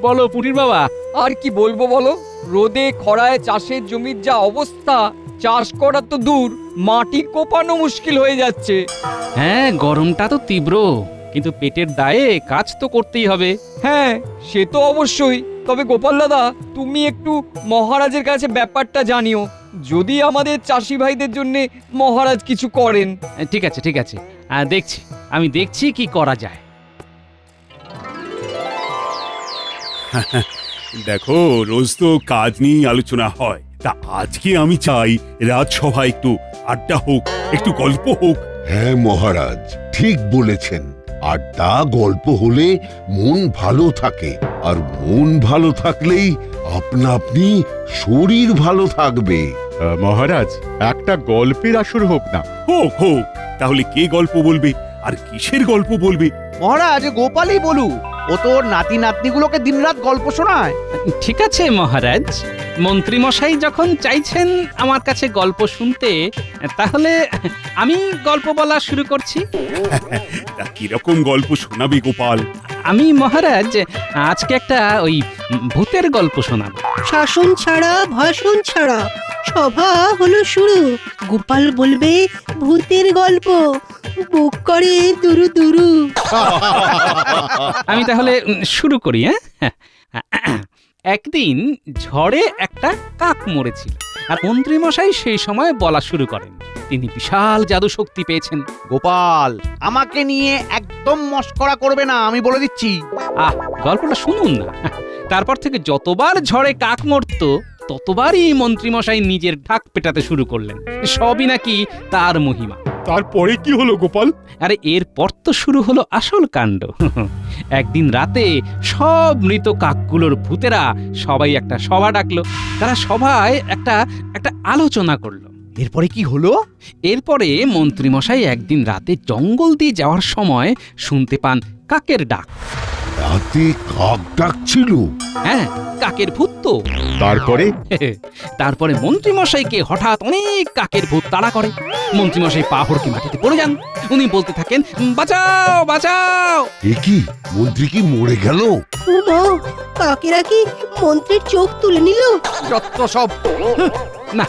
বলো পুটির বাবা। আর কি বলবো বলো, রোদে খরায় চাষের জমির যা অবস্থা, চাষ করা তো দূর, মাটি কোপানো মুশকিল হয়ে যাচ্ছে। হ্যাঁ, গরমটা তো তীব্র, কিন্তু পেটের দায়ে কাজ তো করতেই হবে। হ্যাঁ, সে তো অবশ্যই। তবে গোপাল দাদা, তুমি একটু মহারাজের কাছে ব্যাপারটা জানিও, যদি আমাদের চাষি ভাইদের জন্য মহারাজ কিছু করেন। ঠিক আছে ঠিক আছে, দেখছি, আমি দেখছি কি করা যায়। দেখো, রোজ তো কাজ নিয়েই আলোচনা হয়, তা আজকে আমি চাই রাজসভায় একটু আড্ডা হোক, একটু গল্প হোক। হ্যাঁ মহারাজ, ঠিক বলেছেন। আড্ডা গল্প হলে মন ভালো থাকে, আর মন ভালো থাকলেই আপনা আপনি শরীর ভালো থাকবে। মহারাজ, একটা গল্পের আসর হোক না? হোক হোক, তাহলে কে গল্প বলবে আর কিসের গল্প বলবে? মহারাজ, গোপালই বলু, ও তোর নাতি নাতনিগুলোকে দিনরাত গল্প শোনায়। ঠিক আছে মহারাজ, মন্ত্রী মশাই যখন চাইছেন আমার কাছে গল্প শুনতে, তাহলে আমি গল্প বলা শুরু করছি। তা কিরকম গল্প শোনাবে গোপাল? আমি মহারাজ আজকে একটা ওই ভূতের গল্প শোনাবো। শাসন ছাড়া ভাষণ ছাড়া সভা হলো শুরু। গোপাল বলবে ভূতের গল্প, বুক করে দুরু দুরু। আমি তাহলে শুরু করি। হ্যাঁ, একদিন ঝড়ে একটা কাক মরেছিল, আর মন্ত্রী মশাই সেই সময় বলা শুরু করেন তিনি বিশাল জাদু শক্তি পেয়েছেন। গোপাল, আমাকে নিয়ে একদম মস্করা করবে না, আমি বলে দিচ্ছি। গল্পটা শুনুন না। তারপর থেকে যতবার ঝড়ে কাক মরতো, ততবারই মন্ত্রী মশাই নিজের ঢাক পেটাতে শুরু করলেন, সবই নাকি তার মহিমা। তারপরে কি হলো গোপাল? আরে এরপর তো শুরু হলো আসল কাণ্ড। একদিন রাতে সব মৃত কাকগুলোর ভূতেরা সবাই একটা সভা ডাকলো। তারা সভায় একটা আলোচনা করলো। এরপরে কি হলো? এরপরে মন্ত্রী মশাই একদিন রাতে জঙ্গল দিয়ে যাওয়ার সময় শুনতে পান কাকের ডাক। রাতে কাক ডাকছিল? হ্যাঁ, কাকের ভূত তো। তারপরে মন্ত্রী মশাইকে হঠাৎ অনেক কাকের ভূত তাড়া করে। মন্ত্রী মশাই পা হড়কে মাটিতে পড়ে যান। উনি বলতে থাকেন, বাঁচাও বাঁচাও। এ কি, মন্ত্রী কি মরে গেল? উমা, কাকেরা কি মন্ত্রীর চোখ তুলে নিল? যত সব। না,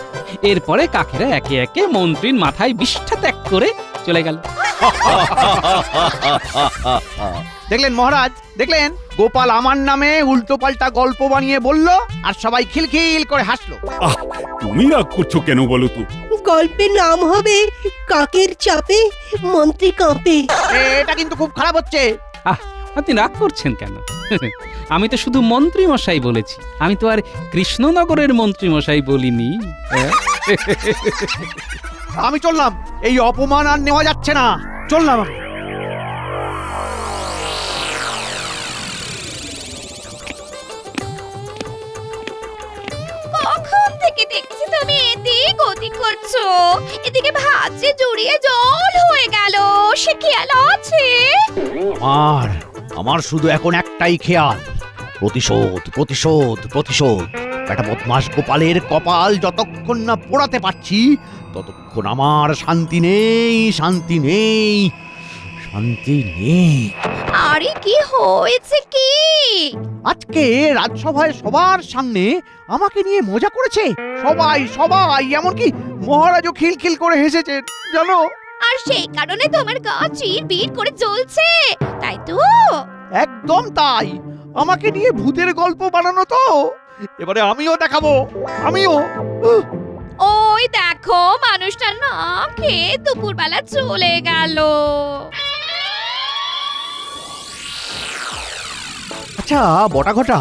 এরপরে কাকেরা একে একে মন্ত্রীর মাথায় বিষ্ঠা ত্যাগ করে চলে গেল। দেখলেন মহারাজ, দেখলেন? গোপাল আমার নামে উল্টো পাল্টা গল্প বানিয়ে বলল, আর সবাই খিলখিল করে হাসলো। তুমি রাগ করছো কেন বলো তো? গল্পের নাম হবে কাকের চাপে মন্ত্রী কাঁপে। এটা কিন্তু খুব খারাপ হচ্ছে। আপনি রাগ করছেন কেন? আমি তো শুধু মন্ত্রী মশাই বলেছি, আমি তো আর কৃষ্ণনগরের মন্ত্রী মশাই বলিনি। আমি চললাম, এই অপমান আর নেওয়া যাচ্ছে না, চললাম আমি। কখন থেকে দেখছি তুমি এদিক ওদিক করছো, এদিকে ভাজে জড়িয়ে জল হয়ে গেল, সে খেয়াল আছে? আমার শুধু এখন একটাই খেয়াল, প্রতিশোধ প্রতিশোধ প্রতিশোধ। একটা বদমাস গোপালের কপাল যতক্ষণ না পোড়াতে পারছি, ততক্ষণ আমার শান্তি নেই, শান্তি নেই, শান্তি নেই। আরে কি হয়েছে কি? আজকে রাজসভায় সবার সামনে আমাকে নিয়ে মজা করেছে সবাই সবাই, এমনকি মহারাজও খিলখিল করে হেসেছেন জানো। আর সেই কারণে তোমার গা চিরবির করে চলছে, তাই তো? একদম তাই, আমাকে নিয়ে ভূতের গল্প বানানো তো, এবারে আমিও দেখাবো, আমিও। ওই দেখো, মানুষটা না খেয়ে দুপুরবেলা চলে গেল। আচ্ছা বটা ঘটা,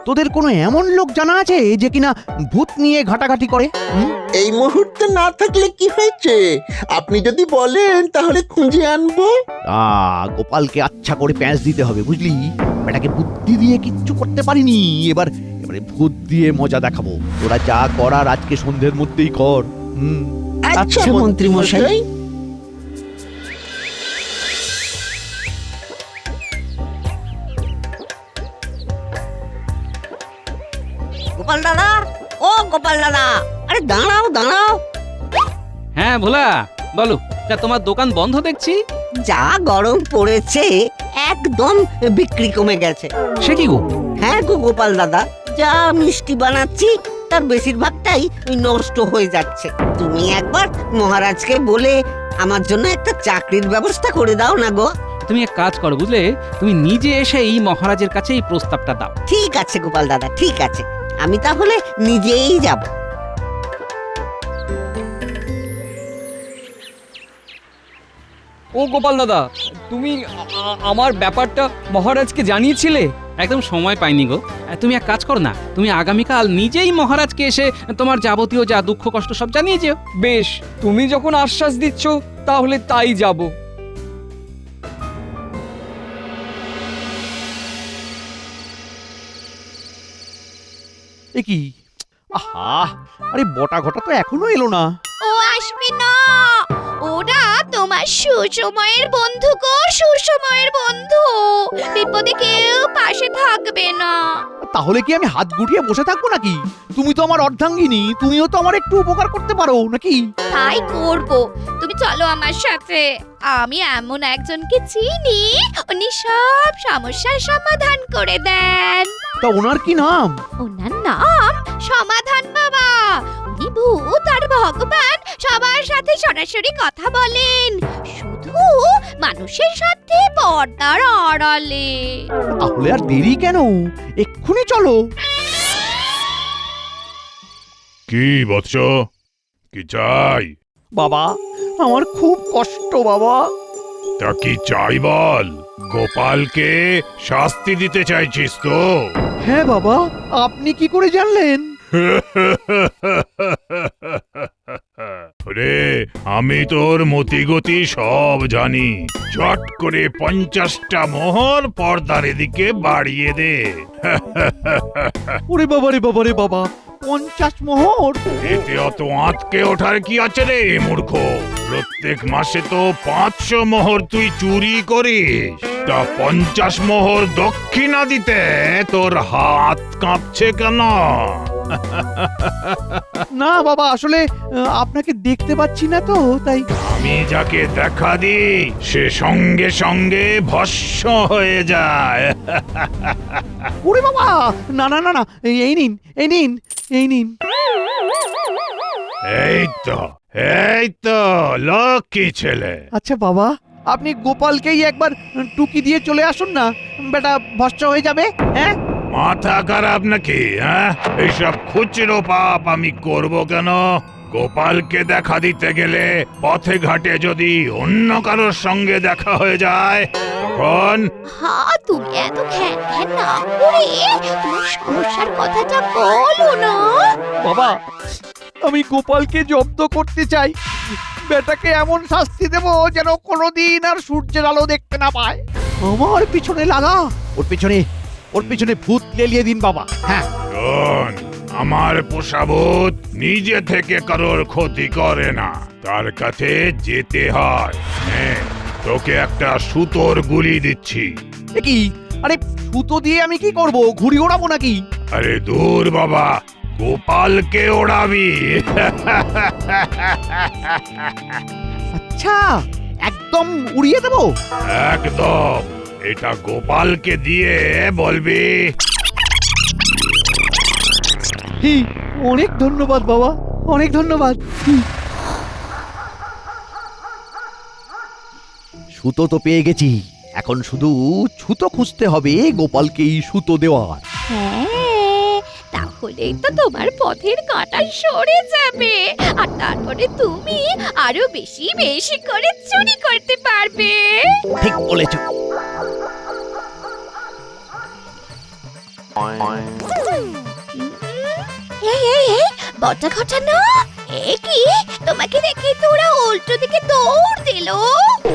তোদের কোনো এমন লোক জানা আছে যে কিনা ভূত নিয়ে ঘাটাঘাটি করে? এই মুহূর্তে না থাকলে কি হয়েছে, আপনি যদি বলেন তাহলে খুঁজে আনবো। গোপালকে আচ্ছা করে প্যাঁচ দিতে হবে, বুঝলি? বেটাকে বুদ্ধি দিয়ে কিচ্ছু করতে পারিনি, এবারে ভূত দিয়ে মজা দেখাবো। তোরা যা করার আজকে সন্ধ্যের মধ্যেই কর। আচ্ছা মন্ত্রী মশাই। গোপাল দাদা, ও গোপাল দাদা, আরে দাঁড়াও দাঁড়াও। হ্যাঁ ভোলা, বলো। তা তোমার দোকান বন্ধ দেখছি। যা গরম পড়েছে, একদম বিক্রি কমে গেছে। সে কি গো? হ্যাঁ হ্যাঁ গো গোপাল দাদা, যা মিষ্টি বানাচ্ছি তার বেশিরভাগটাই ওই নষ্ট হয়ে যাচ্ছে। তুমি একবার মহারাজকে বলে আমার জন্য একটা চাকরির ব্যবস্থা করে দাও না গো। তুমি এক কাজ করো বুঝলে, তুমি নিজে এসে এই মহারাজের কাছে এই প্রস্তাবটা দাও। ঠিক আছে গোপাল দাদা, ঠিক আছে, আমি তাহলে নিজেই যাব। ও গোপাল দাদা, তুমি আমার ব্যাপারটা মহারাজকে জানিয়েছিলে? একদম সময় পাইনি গো। তুমি এক কাজ করো না, তুমি আগামীকাল নিজেই মহারাজকে এসে তোমার যাবতীয় যা দুঃখ কষ্ট সব জানিয়ে যেও। বেশ, তুমি যখন আশ্বাস দিচ্ছ তাহলে তাই যাব। এ কি? আহা, আরে বটা ঘটা তো এখনো এলো না। ও আসবে না, ওরা তোমার সুসময়ের বন্ধু গো, সুসময়ের বন্ধু। বিপদে কেউ পাশে থাকবে না। তাহলে কি আমি হাত গুটিয়ে বসে থাকবো নাকি? তুমি তো আমার অর্ধাঙ্গিনী, তুমিও তো আমার একটু উপকার করতে পারো নাকি? তাই করব, তুমি চলো আমার সাথে। আমি এমন একজনকে চিনি, উনি সব সমস্যার সমাধান করে দেন। তা ওনার কি নাম? ওনার নাম সমাধান বাবা। উনি ভূত আর ভগবান সবার সাথে সরাসরি কথা বলেন, শুধু মানুষের সাথে পর্দার আড়ালে। তাহলে আর দেরি কেন, এক্ষুনি চলো। কি বৎস, কি চাই? বাবা, আমার খুব কষ্ট বাবা। তা কি চাই বল? গোপালকে শাস্তি দিতে চাইছিস তো? হ্যাঁ বাবা, আপনি কি করে জানলেন? রে, আমি তোর মতিগতি সব জানি। চট করে 50টা মোহর পর্দার এদিকে বাড়িয়ে দে। ওরে বাবা রে বাবা রে বাবা, 50 মোহর? এতে অত আঁতকে ওঠার কি আছে রে মূর্খ? প্রত্যেক মাসে তো 500 মোহর তুই চুরি করিস, তা 50 মোহর দক্ষিণা দিতে তোর হাত কাঁপছে কেন? না বাবা, আসলে আপনাকে দেখতে পাচ্ছি না তো তাই। আমি যাকে দেখা দিই সে সঙ্গে সঙ্গে ভস্ম হয়ে যায়। ওরে বাবা, না না না না, এই নিন এই নিন এই নিন। এই তো লক্ষ্মী ছেলে। আচ্ছা বাবা, আপনি গোপালকেই একবার টুকি দিয়ে চলে আসুন না, বেটা ভস্ম হয়ে যাবে। হ্যাঁ, মাথা খারাপ নাকি? হ্যাঁ, এইসব খুচরো পাপ আমি করব কেন? গোপালকে দেখা দিতে গেলে পথে ঘাটে যদি অন্য কারোর সঙ্গে দেখা হয়ে যায় তখন? হ্যাঁ, তুমি এত ঘ্যান ঘ্যান না করে তোমার সমস্যার কথাটা বলো না। বাবা, আমি গোপালকে জব্দ করতে চাই। বেটাকে এমন শাস্তি দেব যেন কোনোদিন আর সূর্যের আলো দেখতে না পায়। আমার পিছনে লাগা, ওর পিছনে ভূত লেলিয়ে দিন বাবা। হ্যাঁ, শোন, আমার পোষা ভূত নিজে থেকে কারোর ক্ষতি করে না, তার কাছে যেতে হয়। নে, তোকে একটা সুতোর গুলি দিচ্ছি। এ কি? আরে সুতো দিয়ে আমি কি করব? ঘুড়ি ওড়াবো নাকি? আরে দূর বাবা, গোপালকে ওড়াবি। আচ্ছা, একদম উড়িয়ে দেবো? একদম। এটা গোপালকে দিয়ে বলবি, অনেক ধন্যবাদ বাবা, অনেক ধন্যবাদ। সুতো তো পেয়ে গেছি, এখন শুধু ছুতো খুঁজতে হবে গোপালকে এই সুতো দেওয়ার। হ্যাঁ, তাহলেই তো তোমার পথের কাঁটা সরে যাবে, আর তারপরে তুমি আরো বেশি বেশি করে চুরি করতে পারবে। ঠিক বলেছো। এই বটা ঘটা না, এ কি? তোমাকে দেখে তো ওরা উল্টো দিকে দৌড় দিল।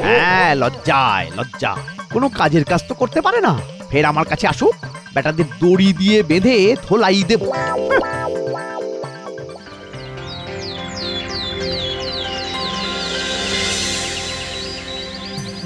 হ্যাঁ, লজ্জায় লজ্জা, কোনো কাজের কাজ তো করতে পারে না। ফের আমার কাছে আসুক, বেটাদের দড়ি দিয়ে বেঁধে ধোলাই দেব।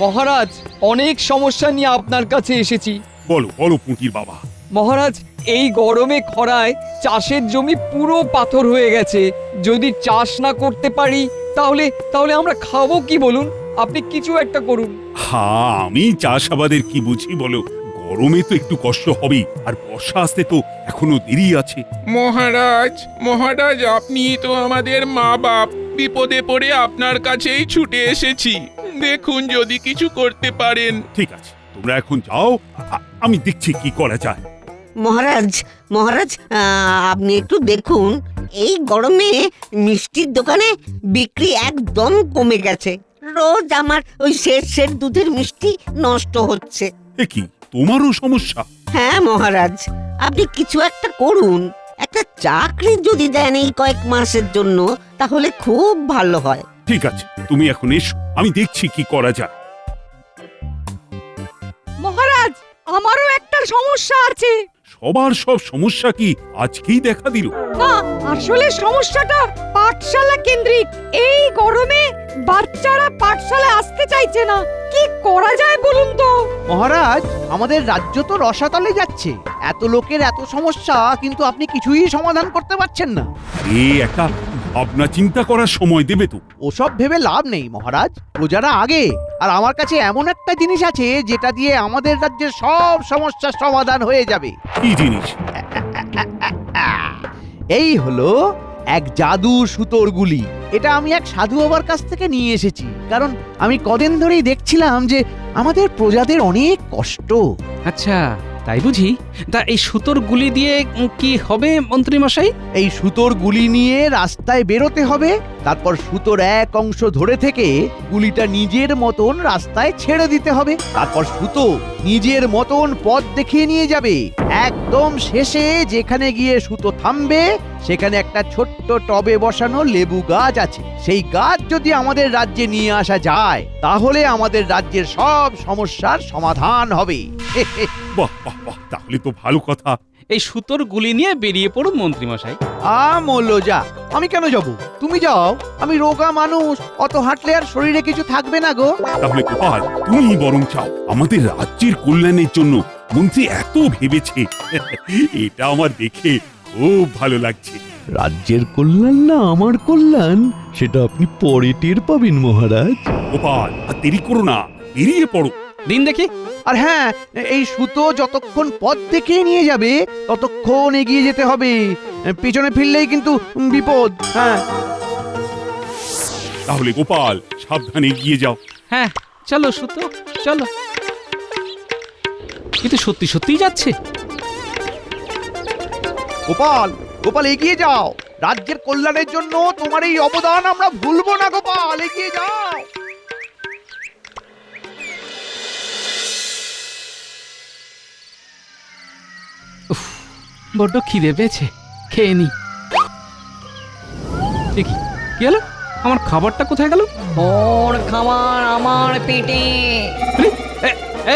মহারাজ, অনেক সমস্যা নিয়ে আপনার কাছে এসেছি। বলো বলো পুঁটির বাবা। মহারাজ, এই গরমে খরায় চাষের জমি পুরো পাথর হয়ে গেছে। যদি চাষ না করতে পারি তাহলে তাহলে আমরা খাবো কি বলুন? আপনি কিছু একটা করুন। হ্যাঁ, আমি চাষাবাদের কি বুঝি বলো? গরমে তো একটু কষ্ট হবেই, আর বর্ষা আসতে তো এখনো দেরি আছে। মহারাজ মহারাজ, আপনি তো আমাদের মা বাপ, বিপদে পড়ে আপনার কাছেই ছুটে এসেছি, দেখুন যদি কিছু করতে পারেন। ঠিক আছে, তোমরা এখন যাও, আমি দেখছি কি করা যায়। মহারাজ মহারাজ, আপনি একটু দেখুন, এই গরমে মিষ্টির দোকানে বিক্রি একদম কমে গেছে। রোজ আমার ওই শেষ দুধের মিষ্টি নষ্ট হচ্ছে। এ কি, তোমারও সমস্যা? হ্যাঁ মহারাজ, আপনি কিছু একটা করুন। একটা চাকরি যদি দেন এই কয়েক মাসের জন্য, তাহলে খুব ভালো হয়। ঠিক আছে, তুমি এখন এসো, আমি দেখছি কি করা যায়। মহারাজ, আমারও একটা সমস্যা আছে। সবার সব সমস্যা কি আজকেই দেখা দিল? না, আসলে সমস্যাটা পাঠশালা কেন্দ্রিক। এই গরমে বাচ্চারা পাঠশালায় আসতে চাইছে না, কি করা যায় বলুন তো? মহারাজ, আমাদের রাজ্য তো রসাতলে যাচ্ছে। এত লোকের এত সমস্যা, কিন্তু আপনি কিছুই সমাধান করতে পারছেন না। একটা ভাবনা চিন্তা করার সময় দেবে তো? ওসব ভেবে লাভ নেই মহারাজ, প্রজারা আগে। আর আমার কাছে এমন একটা জিনিস আছে যেটা দিয়ে আমাদের রাজ্যের সব সমস্যার সমাধান হয়ে যাবে। কি জিনিস? এই হলো এক জাদু সুতোর গুলি। এটা আমি এক সাধু বাবার কাছ থেকে নিয়ে এসেছি, কারণ আমি কদিন ধরেই দেখছিলাম যে আমাদের প্রজাদের অনেক কষ্ট। আচ্ছা, তাই বুঝি? তা এই সুতোর গুলি দিয়ে কি হবে মন্ত্রী মশাই? এই সুতোর গুলি নিয়ে রাস্তায় বেরোতে হবে, তারপর সুতোর এক অংশ ধরে থেকে গুলিটা নিজের মতন রাস্তায় ছেড়ে দিতে হবে। তারপর সুতো নিজের মতন পথ দেখিয়ে নিয়ে যাবে। একদম শেষে যেখানে গিয়ে সুতো থামবে, সেখানে একটা ছোট্ট টবে বসানো লেবু গাছ আছে। সেই গাছ যদি আমাদের রাজ্যে নিয়ে আসা যায়, তাহলে আমাদের রাজ্যের সব সমস্যার সমাধান হবে। বাহ বাহ বাহ, তাহলে তো ভালো কথা। এই সুতোর গুলি নিয়ে বেরিয়ে পড়ুন মন্ত্রী মশাই। যা, আমি কেন যাব? তুমি যাও, আমি রোগা মানুষ, অত হাঁটলে আর শরীরে কিছু থাকবে না গো। তাহলে গোপাল, তুমি বরং চাও। আমাদের রাজ্যের কল্যাণের জন্য মন্ত্রী এত ভেবেছে, এটা আমার দেখে খুব ভালো লাগছে। রাজ্যের কল্যাণ না আমার কল্যাণ, সেটা আপনি পরে টের পাবেন মহারাজ। গোপাল, আর দেরি করো না, বেরিয়ে পড়ো। দিন দেখি। আর হ্যাঁ, এই সুতো যতক্ষণ পথ দেখিয়ে নিয়ে যাবে ততক্ষণ এগিয়ে যেতে হবে। পিছনে ফিরলেই কিন্তু বিপদ। হ্যাঁ, তাহলে গোপাল, সাবধানে এগিয়ে যাও। হ্যাঁ, চলো সুতো, চলো। কিন্তু সত্যি সত্যিই যাচ্ছে। গোপাল, গোপাল এগিয়ে যাও। রাজ্যের কল্যাণের জন্য তোমার এই অবদান আমরা ভুলবো না। গোপাল, এগিয়ে যাও। বড্ড খিদে পেয়েছে, খেয়ে নি। দেখি কি হলো, আমার খাবারটা কোথায় গেল? ওর খাবার আমার পেটে।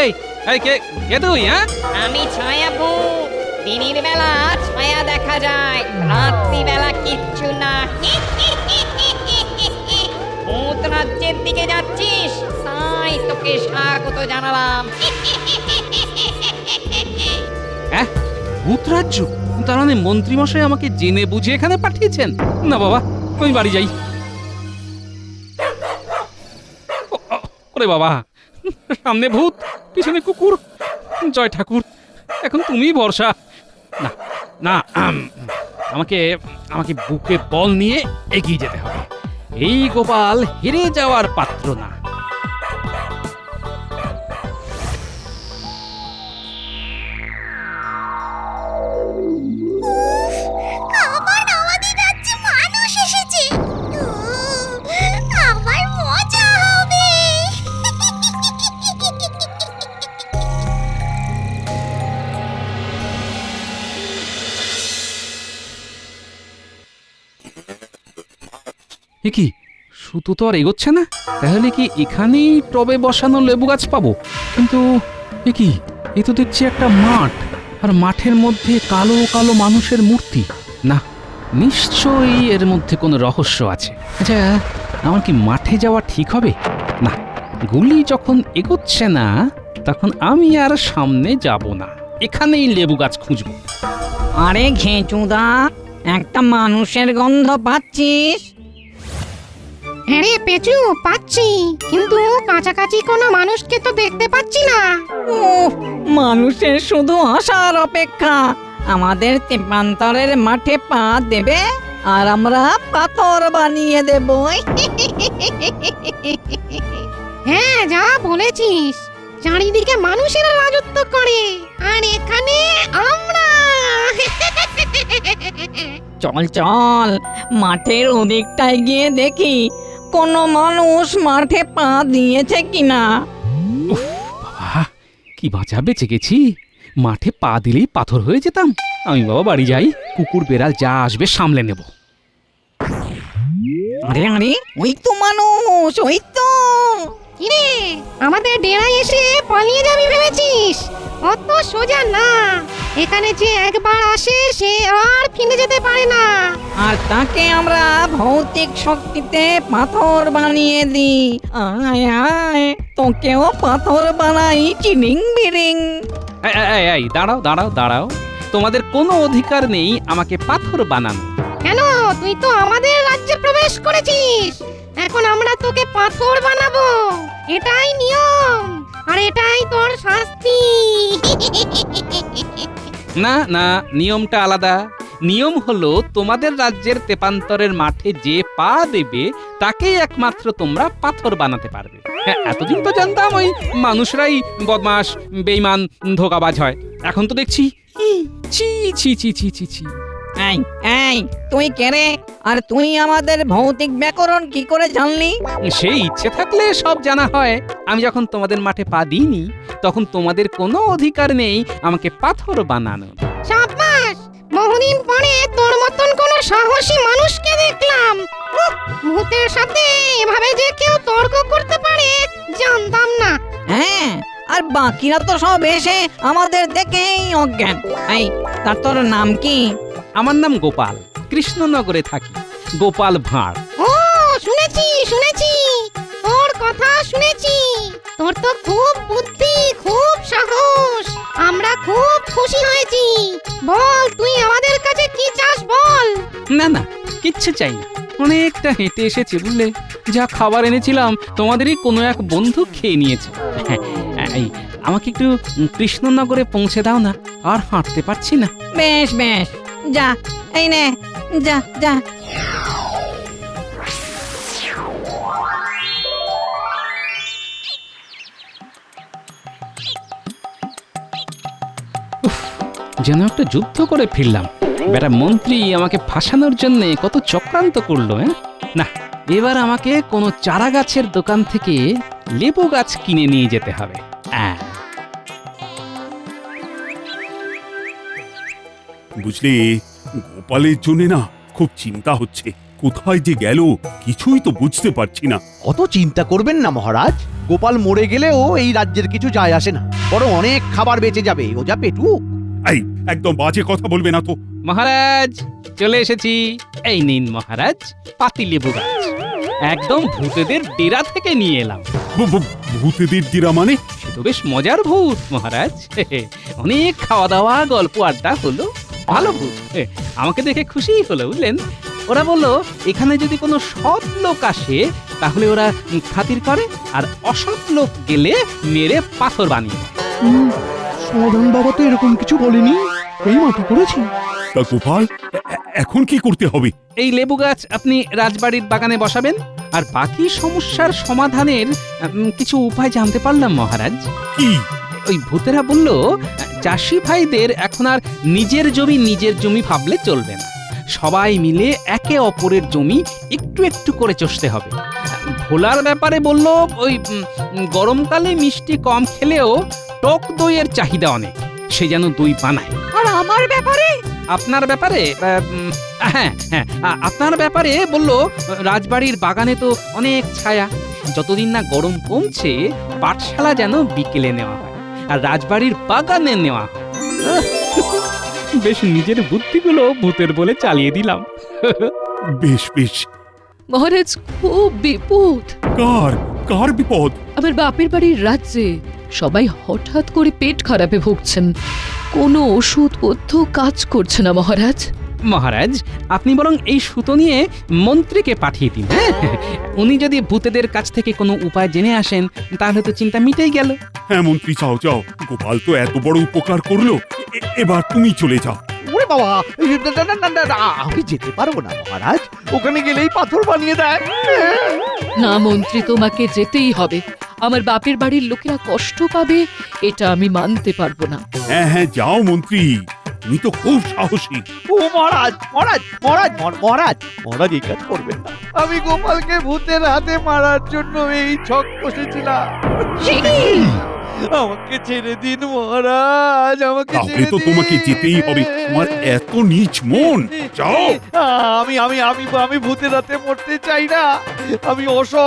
এই এই কে কে তুই? হ্যাঁ, আমি ছায়া ভূত। দিনের বেলা ছায়া দেখা যায়, রাত্রি বেলা কিচ্ছু না। ভূত রাজ্যের দিকে যাচ্ছিস, তাই তোকে স্বাগত জানালাম। ভূত রাজ্য? তার মানে মন্ত্রী মশাই আমাকে জেনে বুঝে এখানে পাঠিয়েছেন? না বাবা, আমি বাড়ি যাই। ওরে বাবা, সামনে ভূত, পিছনে কুকুর। জয় ঠাকুর, এখন তুমিই ভরসা। না না, আমাকে আমাকে বুকে বল নিয়ে এগিয়ে যেতে হবে। এই গোপাল হেরে যাওয়ার পাত্র না। আবার আমাদের রাজ্যে মানুষ এসেছে, আমার মজা হবে। এ কি, সুতো তো আর এগোচ্ছে না। তাহলে কি এখানেই টবে বসানো লেবু গাছ পাবো? কিন্তু এ কি, এ তো দেখছি একটা মাঠ, আর মাঠের মধ্যে কালো কালো মানুষের মূর্তি। না, নিশ্চয়ই এর মধ্যে কোনো রহস্য আছে। আচ্ছা, আমার কি মাঠে যাওয়া ঠিক হবে? না, গুলি যখন এগোচ্ছে না, তখন আমি আর সামনে যাব না, এখানেই লেবু গাছ খুঁজবো। আরে ঘেঁচুদা, একটা মানুষের গন্ধ পাচ্ছিস? হ্যাঁ রে পেঁচু, পাচ্ছি, কিন্তু কাছাকাছি কোনো মানুষকে তো দেখতে পাচ্ছি না। মানুষের শুধু আসার অপেক্ষা। আমাদের তেপান্তরের মাঠে পা দেবে আর আমরা পাথর বানিয়ে দেব। হ্যাঁ, যা বলেছিস। চারিদিকে মানুষেরা রাজত্ব করে আর এখানে আমরা। চল চল, মাঠের ওদিকটায় গিয়ে দেখি কোনো মানুষ মাঠে পা দিয়েছে কিনা। বাবা, কি বাঁচা বেঁচে গেছি। মাঠে পা দিলেই পাথর হয়ে যেতাম। আমি বাবা বাড়ি যাই, কুকুর বেড়াল যা আসবে সামলে নেব। আরে আরে, ওই তো মানুষ, ওই তো। কিরে, আমাদের ডেরায় এসে পালিয়ে যাবি ভেবেছিস? অত সোজা না। এখানে যে একবার আসে সে আর ফিরে যেতে পারে না। আর তাকে আমরা ভৌতিক শক্তিতে পাথর বানিয়ে দিই। আয় আয়, তোকেও পাথর বানাই চিনিং বিরিং। এই দাঁড়াও দাঁড়াও দাঁড়াও, তোমাদের কোনো অধিকার নেই আমাকে পাথর বানানো। কেন? তুই তো আমাদের রাজ্যে প্রবেশ করেছিস। এখন আমরা তোকে পাথর বানাবো। এটাই নিয়ম, আর এটাই তোর শাস্তি। না না, নিয়মটা আলাদা। নিয়ম হলো তোমাদের রাজ্যের তেপান্তরের মাঠে যে পা দেবে তাকেই একমাত্র তোমরা পাথর বানাতে পারবে। হ্যাঁ, এতদিন তো জানতাম ওই মানুষরাই বদমাশ, বেঈমান, ধোঁকাবাজ হয়। এখন তো দেখছি ছি ছি ছি ছি ছি ছি। এই এই, তুই কে রে? আর তুই আমাদের ভৌতিক ব্যাকরণ কি করে জানলি? সেই ইচ্ছে থাকলে সব জানা হয়। আমি যখন তোমাদের মাঠে পা দিইনি তখন তোমাদের কোনো অধিকার নেই আমাকে পাথর বানানো। সাব্বাস, বহুদিন পরে তোর মতন কোন সাহসী মানুষকে দেখলাম। ভূতের সাথে এভাবে যে কেউ তর্ক করতে পারে জানতাম না। হ্যাঁ, আর বাকিরা তো সব এসে আমাদের দেখেই অজ্ঞান। এই, তার তোর নাম কি? আমার নাম গোপাল, কৃষ্ণনগরে থাকি। গোপাল ভাঁড়। ও, শুনেছি শুনেছি, তোর কথা শুনেছি। তোর তো খুব বুদ্ধি, খুব সাহস। আমরা খুব খুশি হয়েছি। বল, তুই আমাদের কাছে কি চাস বল। না না, কিচ্ছু চাই না। অনেকটা হেঁটে এসেছে বুঝলে। যা খাবার এনেছিলাম তোমাদেরই কোনো এক বন্ধু খেয়ে নিয়েছে। এই, আমাকে একটু কৃষ্ণনগরে পৌঁছে দাও না, আর হাঁটতে পারছি না। বেশ বেশ, যা, এই নে, যা যা। যেন একটা যুদ্ধ করে ফিরলাম। বেটা মন্ত্রী আমাকে ফাঁসানোর জন্য কত চক্রান্ত করলো। না, এবার আমাকে কোনো চারা গাছের দোকান থেকে লেবু গাছ কিনে নিয়ে যেতে হবে। বুঝলি, গোপালের জন্য না খুব চিন্তা হচ্ছে। কোথায় যে গেল কিছুই তো বুঝতে পারছি না। অত চিন্তা করবেন না মহারাজ। গোপাল মরে গেলেও এই রাজ্যের কিছু যায় আসে না, বড় অনেক খাবার বেঁচে যাবে। ও যা পেটু। এই, একদম বাজে কথা বলবে না তো। মহারাজ, চলে এসেছি। এই নিন মহারাজ, পাতি লেবু গাছ। একদম ভূতেদের ডেরা থেকে নিয়ে এলাম। ভূতেদের ডেরা মানে? সে তো বেশ মজার ভূত মহারাজ। অনেক খাওয়া দাওয়া, গল্প আড্ডা হলো। ভালো ভূত, আমাকে দেখে খুশি হলো বুঝলেন। ওরা বললো এখানে যদি কোনো সৎ লোক আসে তাহলে ওরা খাতির করে, আর অসৎ লোক গেলে মেরে পাথর বানিয়ে। সমাধান বাবা তো এরকম কিছু বলেনি, এই মাটি করেছি। তা গোপাল, এখন কি করতে হবে? এই লেবু গাছ আপনি রাজবাড়ির বাগানে বসাবেন, আর বাকি সমস্যার সমাধানের কিছু উপায় জানতে পারলাম মহারাজ। কি? ওই ভূতেরা বলল চাষি ভাইদের এখন আর নিজের জমি ভাবলে চলবে না। সবাই মিলে একে অপরের জমি একটু একটু করে চষতে হবে। ভোলার ব্যাপারে বলল ওই গরমকালে মিষ্টি কম খেলেও টক দইয়ের চাহিদা অনেক, সে যেন দই বানায়। আর আমার ব্যাপারে? আপনার ব্যাপারে? হ্যাঁ হ্যাঁ, আপনার ব্যাপারে বলল রাজবাড়ির বাগানে তো অনেক ছায়া, যতদিন না গরম কমছে পাঠশালা যেন বিকেলে নেওয়া হয় আর রাজবাড়ির বাগানে নেওয়া হয়। বেশ নিজের বুদ্ধিগুলো ভূতের বলে চালিয়ে দিলাম। বেশ বেশ। মহারাজ, খুব বিপদ। কার কার বিপদ? আমার বাপের বাড়ির রাজ্যে সবাই হঠাৎ করে পেট খারাপে ভুগছেন। কোনো ওষুধ পথ্য কাজ করছে না মহারাজ। মহারাজ আপনি বরং এই সুতো নিয়ে মন্ত্রীকে পাঠিয়ে দিন, হ্যাঁ? উনি যদি ভূতেদের কাছ থেকে কোনো উপায় জেনে আসেন তাহলে তো চিন্তা মিটেই গেল। হ্যাঁ মন্ত্রী, যাও যাও, গোপাল তো এত বড় উপকার করলো, এবার তুমি চলে যাও। ওরে বাবা, এই না, না, না, না, না, আমি যেতে পারবো না মহারাজ, ওখানে গেলেই পাথর বানিয়ে দেয়। না মন্ত্রী, তোমাকে যেতেই হবে। আমার বাপের বাড়ির লোকেরা কষ্ট পাবে, এটা আমি মানতে পারবো না। হ্যাঁ হ্যাঁ, যাও মন্ত্রী, তুমি তো খুব সাহসী। ও মহারাজ, মহারাজ, মহারাজ, মহারাজ, মহারাজ এই কাজ করবেন না। আমি গোপালকে ভূতের হাতে মারার জন্য এই ছক কষেছিলাম। আমাকে ছেড়ে দিন মহারাজ, আমাকে তাহলে ছেড়ে তো দিন। তোমাকে যেতেই হবে, তোমার এত নীচ মন। যাও। আমি ভূতের হাতে মরতে চাই না, আমি